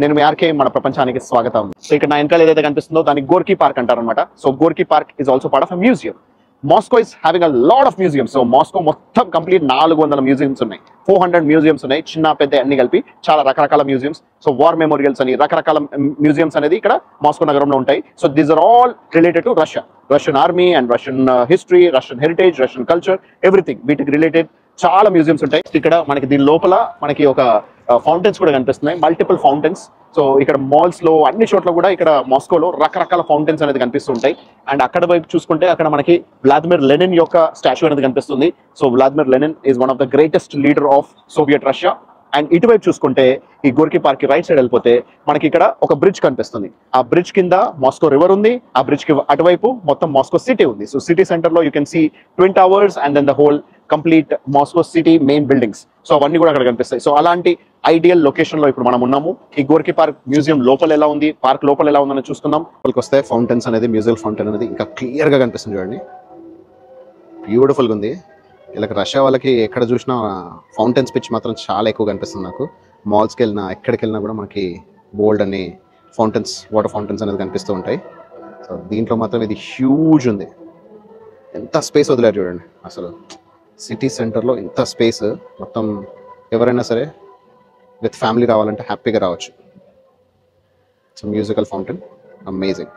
నేను మీ ఆర్కే మన ప్రపంచానికి స్వాగతం. సో ఇక్కడ నా వెనకాల ఏదైతే కనిపిస్తుందో దాన్ని గోర్కీ పార్క్ అంటారనమాట. So Gorky park is also part of a museum. Moscow is having a lot of museums. So Moscow మొత్తం కంప్లీట్ 400 మ్యూజియమ్స్ ఉన్నాయి, 400 మ్యూజియమ్స్ ఉన్నాయి, చిన్న పెద్ద అన్ని కలిపి చాలా రకరకాల మ్యూజియమ్స్. సో వార్ మెమోరియల్స్ అని రకరకాల మ్యూజియమ్స్ అనేది ఇక్కడ మాస్కో నగరంలో ఉంటాయి. So these are all related to Russia, Russian army and Russian history, Russian heritage, Russian culture, everything వీటికి రిలేటెడ్ చాలా మ్యూజియమ్స్ ఉంటాయి. ఇక్కడ మనకి దీని లోపల మనకి ఒక ఫౌంటైన్స్ కూడా కనిపిస్తున్నాయి, మల్టిపుల్ ఫౌంటైన్స్. సో ఇక్కడ మాల్స్ లో అన్ని చోట్ల కూడా ఇక్కడ మాస్కోలో రకరకాల ఫౌంటైన్స్ అనేది కనిపిస్తుంటాయి. అండ్ అక్కడ వైపు చూసుకుంటే అక్కడ మనకి వ్లాదిమిర్ లెనిన్ యొక్క స్టాచ్యూ అనేది కనిపిస్తుంది. So Vladimir Lenin is one of the greatest leader of Soviet Russia. And ఇటువైపు చూసుకుంటే ఈ గోర్కీ పార్క్ కి రైట్ సైడ్ వెళ్ళిపోతే మనకి ఇక్కడ ఒక బ్రిడ్జ్ కనిపిస్తుంది. ఆ బ్రిడ్జ్ కింద మాస్కో రివర్ ఉంది, ఆ బ్రిడ్జ్ కి అటువైపు మొత్తం మాస్కో సిటీ ఉంది. సో సిటీ సెంటర్ లో you can see twin towers and then the whole complete Moscow city main buildings. So అవన్నీ కూడా అక్కడ కనిపిస్తాయి. సో అలాంటి ఐడియల్ లొకేషన్ లో ఇప్పుడు మనం ఉన్నాము. ఈ గోర్కీ పార్క్ మ్యూజియం లోపల ఎలా ఉంది, పార్క్ లోపల ఎలా ఉందని చూసుకుందాం. లోపలికి వస్తే ఫౌంటైన్స్ అనేది, మ్యూజియం ఫౌంటైన్ అనేది ఇంకా క్లియర్ గా కనిపిస్తుంది. చూడండి, బ్యూటిఫుల్ గా ఉంది. ఇలా రష్యా వాళ్ళకి ఎక్కడ చూసినా ఫౌంటైన్స్ పిచ్ మాత్రం చాలా ఎక్కువ కనిపిస్తుంది నాకు. మాల్స్కి వెళ్ళినా ఎక్కడికి వెళ్ళినా కూడా మనకి బోల్డ్ అని ఫౌంటైన్స్, వాటర్ ఫౌంటైన్స్ అనేది కనిపిస్తూ ఉంటాయి. సో దీంట్లో మాత్రం ఇది హ్యూజ్ ఉంది. ఎంత స్పేస్ వదిలేరు చూడండి. అసలు సిటీ సెంటర్లో ఇంత స్పేస్, మొత్తం ఎవరైనా సరే విత్ ఫ్యామిలీ రావాలంటే హ్యాపీగా రావచ్చు. So musical fountain amazing.